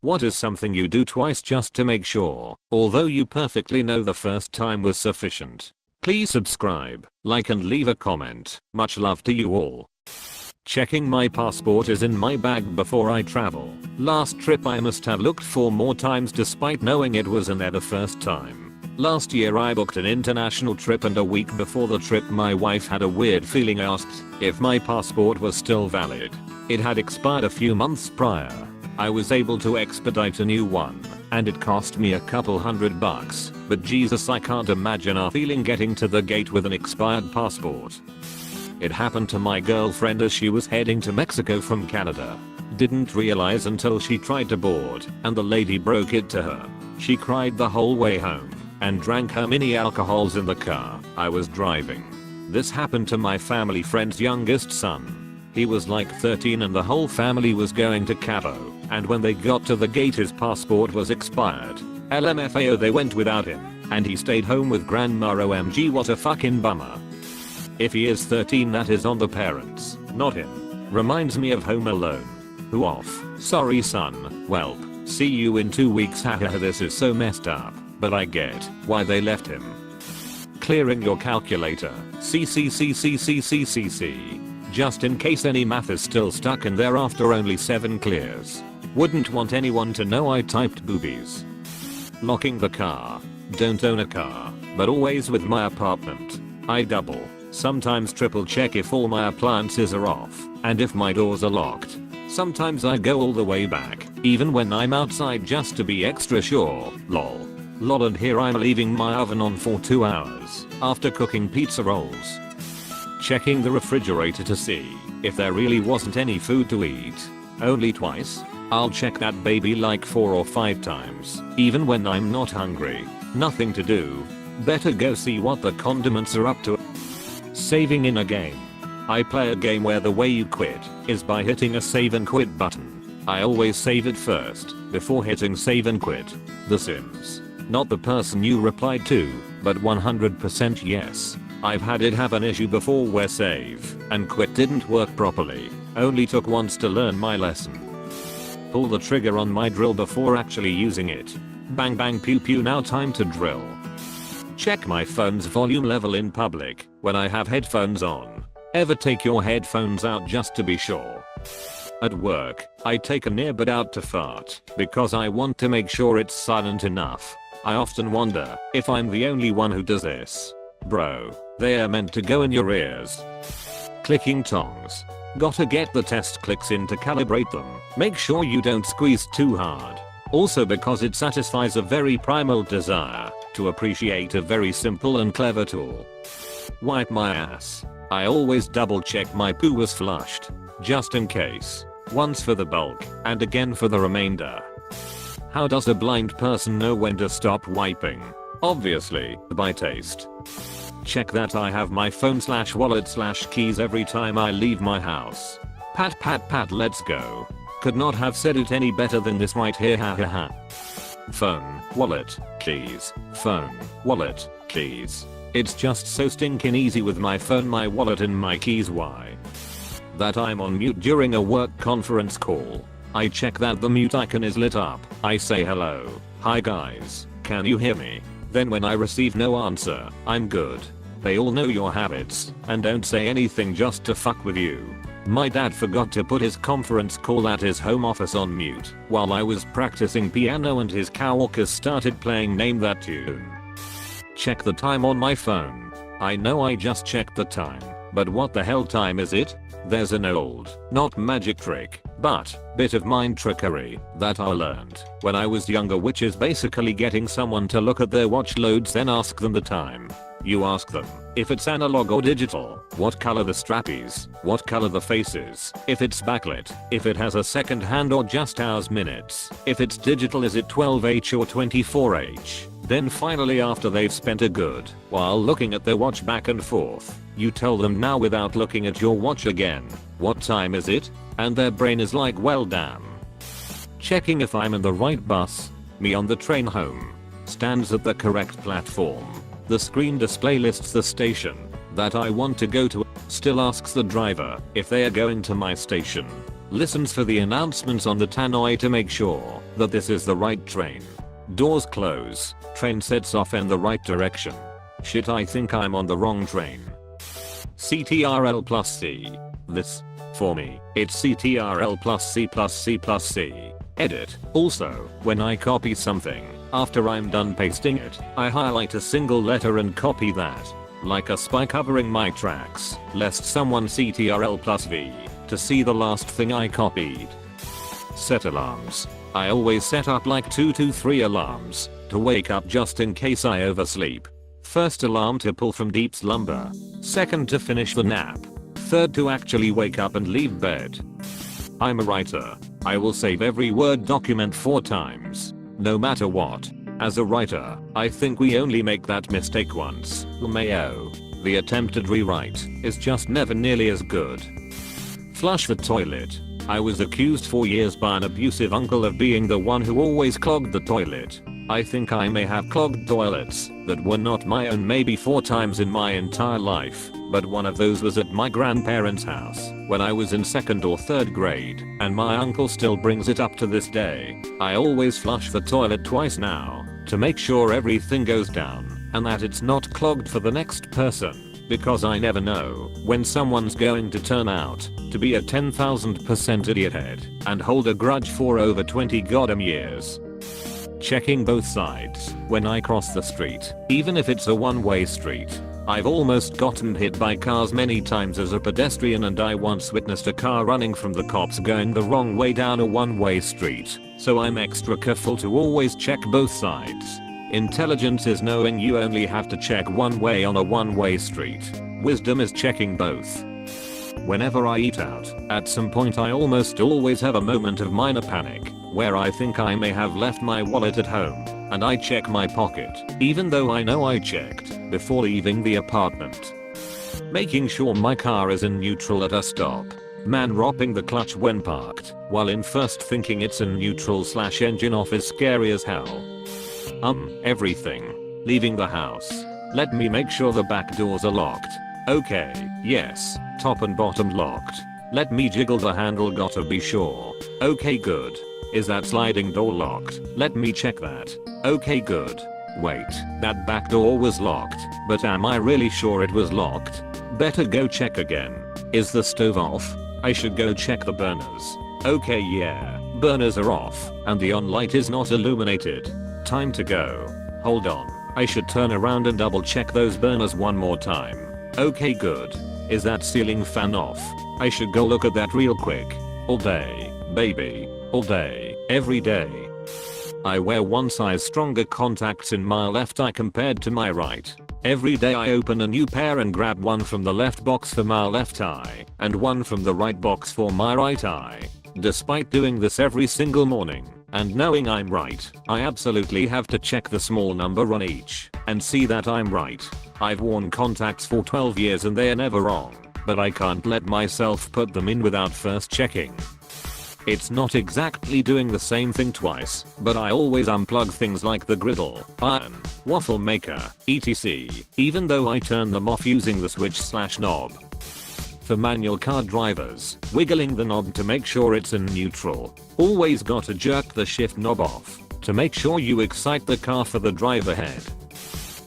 What is something you do twice just to make sure, although you perfectly know the first time was sufficient? Please subscribe, like and leave a comment. Much love to you all. Checking my passport is in my bag before I travel. Last trip I must have looked for more times despite knowing it was in there the first time. Last year I booked an international trip and a week before the trip my wife had a weird feeling, asked if my passport was still valid. It had expired a few months prior. I was able to expedite a new one, and it cost me a couple $100, but Jesus, I can't imagine our feeling getting to the gate with an expired passport. It happened to my girlfriend as she was heading to Mexico from Canada. Didn't realize until she tried to board, and the lady broke it to her. She cried the whole way home, and drank her mini alcohols in the car I was driving. This happened to my family friend's youngest son. He was like 13 and the whole family was going to Cabo, and when they got to the gate his passport was expired. LMFAO, they went without him, and he stayed home with grandma. OMG, what a fucking bummer. If he is 13, that is on the parents, not him. Reminds me of Home Alone. Who off? Sorry son, welp, see you in 2 weeks. Haha, this is so messed up, but I get why they left him. Clearing your calculator. CCCCCCCC. Just in case any math is still stuck in there after only 7 clears. Wouldn't want anyone to know I typed boobies. Locking the car. Don't own a car, but always with my apartment. I double, sometimes triple check if all my appliances are off, and if my doors are locked. Sometimes I go all the way back, even when I'm outside just to be extra sure. Lol. Lol, and here I'm leaving my oven on for 2 hours after cooking pizza rolls. Checking the refrigerator to see if there really wasn't any food to eat. Only twice? I'll check that baby like 4 or 5 times, even when I'm not hungry. Nothing to do. Better go see what the condiments are up to. Saving in a game. I play a game where the way you quit is by hitting a save and quit button. I always save it first, before hitting save and quit. The Sims. Not the person you replied to, but 100% yes. I've had it have an issue before where save and quit didn't work properly. Only took once to learn my lesson. Pull the trigger on my drill before actually using it. Bang bang pew pew, now time to drill. Check my phone's volume level in public when I have headphones on. Ever take your headphones out just to be sure? At work, I take an earbud out to fart because I want to make sure it's silent enough. I often wonder if I'm the only one who does this. Bro, they are meant to go in your ears. Clicking tongs. Gotta get the test clicks in to calibrate them. Make sure you don't squeeze too hard. Also because it satisfies a very primal desire to appreciate a very simple and clever tool. Wipe my ass. I always double check my poo was flushed, just in case. Once for the bulk, and again for the remainder. How does a blind person know when to stop wiping? Obviously, by taste. Check that I have my phone/wallet/keys every time I leave my house. Pat pat pat, let's go. Could not have said it any better than this right here, ha ha ha. Phone, wallet, keys, phone, wallet, keys. It's just so stinking easy with my phone, my wallet and my keys. Why? That I'm on mute during a work conference call. I check that the mute icon is lit up. I say hello. Hi guys, can you hear me? Then when I receive no answer, I'm good. They all know your habits and don't say anything just to fuck with you. My dad forgot to put his conference call at his home office on mute while I was practicing piano and his coworkers started playing Name That Tune. Check the time on my phone. I know I just checked the time, but what the hell time is it? There's an old, not magic trick, but bit of mind trickery that I learned when I was younger, which is basically getting someone to look at their watch loads then ask them the time. You ask them if it's analog or digital, what color the strap is, what color the face is, if it's backlit, if it has a second hand or just hours minutes, if it's digital is it 12H or 24H. Then finally, after they've spent a good while looking at their watch back and forth, you tell them now without looking at your watch again, what time is it? And their brain is like, well damn. Checking if I'm in the right bus. Me on the train home. Stands at the correct platform. The screen display lists the station that I want to go to. Still asks the driver if they are going to my station. Listens for the announcements on the tannoy to make sure that this is the right train. Doors close, train sets off in the right direction. Shit, I think I'm on the wrong train. CTRL plus C. This, for me, it's CTRL plus C plus C plus C. Edit. Also, when I copy something, after I'm done pasting it, I highlight a single letter and copy that, like a spy covering my tracks, lest someone CTRL plus V to see the last thing I copied. Set alarms. I always set up like 2 to 3 alarms to wake up just in case I oversleep. First alarm to pull from deep slumber. Second to finish the nap. Third to actually wake up and leave bed. I'm a writer. I will save every Word document 4 times, no matter what. As a writer, I think we only make that mistake once. LMAO. The attempted rewrite is just never nearly as good. Flush the toilet. I was accused for years by an abusive uncle of being the one who always clogged the toilet. I think I may have clogged toilets that were not my own maybe 4 times in my entire life, but one of those was at my grandparents' house when I was in 2nd or 3rd grade, and my uncle still brings it up to this day. I always flush the toilet twice now to make sure everything goes down and that it's not clogged for the next person, because I never know when someone's going to turn out to be a 10,000% idiot head and hold a grudge for over 20 goddamn years. Checking both sides when I cross the street, even if it's a one-way street. I've almost gotten hit by cars many times as a pedestrian, and I once witnessed a car running from the cops going the wrong way down a one-way street, so I'm extra careful to always check both sides. Intelligence is knowing you only have to check one way on a one-way street. Wisdom is checking both. Whenever I eat out, at some point I almost always have a moment of minor panic, where I think I may have left my wallet at home, and I check my pocket, even though I know I checked before leaving the apartment. Making sure my car is in neutral at a stop. Man ropping the clutch when parked, while in first thinking it's in neutral / engine off is scary as hell. Everything. Leaving the house. Let me make sure the back doors are locked. Okay, yes, top and bottom locked. Let me jiggle the handle, gotta be sure. Okay, good. Is that sliding door locked? Let me check that. Okay, good. Wait, that back door was locked, but am I really sure it was locked? Better go check again. Is the stove off? I should go check the burners. Okay, yeah, burners are off, and the on light is not illuminated. Time to go. Hold on, I should turn around and double check those burners one more time. Okay, good. Is that ceiling fan off? I should go look at that real quick. All day, baby. All day, every day. I wear one size stronger contacts in my left eye compared to my right. Every day I open a new pair and grab one from the left box for my left eye and one from the right box for my right eye. Despite doing this every single morning and knowing I'm right, I absolutely have to check the small number on each and see that I'm right. I've worn contacts for 12 years and they're never wrong, but I can't let myself put them in without first checking. It's not exactly doing the same thing twice, but I always unplug things like the griddle, iron, waffle maker, etc., even though I turn them off using the switch/knob. For manual car drivers, wiggling the knob to make sure it's in neutral. Always gotta jerk the shift knob off to make sure you excite the car for the drive ahead.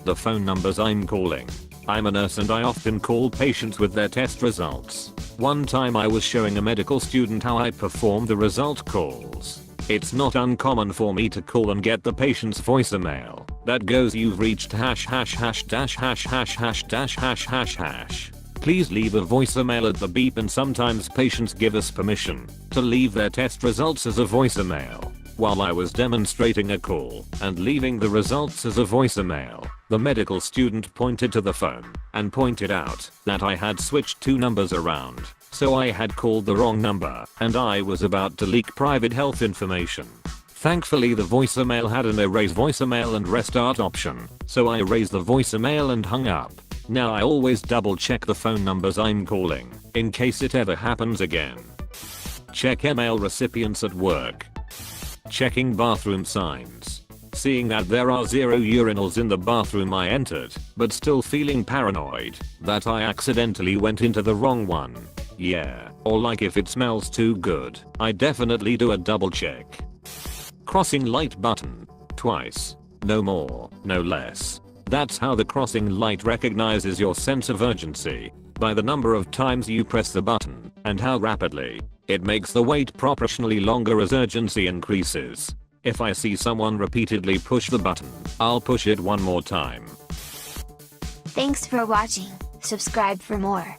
The phone numbers I'm calling. I'm a nurse and I often call patients with their test results. One time I was showing a medical student how I perform the result calls. It's not uncommon for me to call and get the patient's voicemail that goes, "You've reached hash hash hash dash hash hash hash dash hash hash hash. Please leave a voicemail at the beep," and sometimes patients give us permission to leave their test results as a voicemail. While I was demonstrating a call and leaving the results as a voicemail, the medical student pointed to the phone and pointed out that I had switched 2 numbers around, so I had called the wrong number and I was about to leak private health information. Thankfully the voicemail had an erase voicemail and restart option, so I erased the voicemail and hung up. Now I always double check the phone numbers I'm calling in case it ever happens again. Check email recipients at work. Checking bathroom signs. Seeing that there are 0 urinals in the bathroom I entered, but still feeling paranoid that I accidentally went into the wrong one. Yeah, or like if it smells too good, I definitely do a double check. Crossing light button. Twice. No more, no less. That's how the crossing light recognizes your sense of urgency. By the number of times you press the button, and how rapidly. It makes the wait proportionally longer as urgency increases. If I see someone repeatedly push the button, I'll push it one more time. Thanks for watching. Subscribe for more.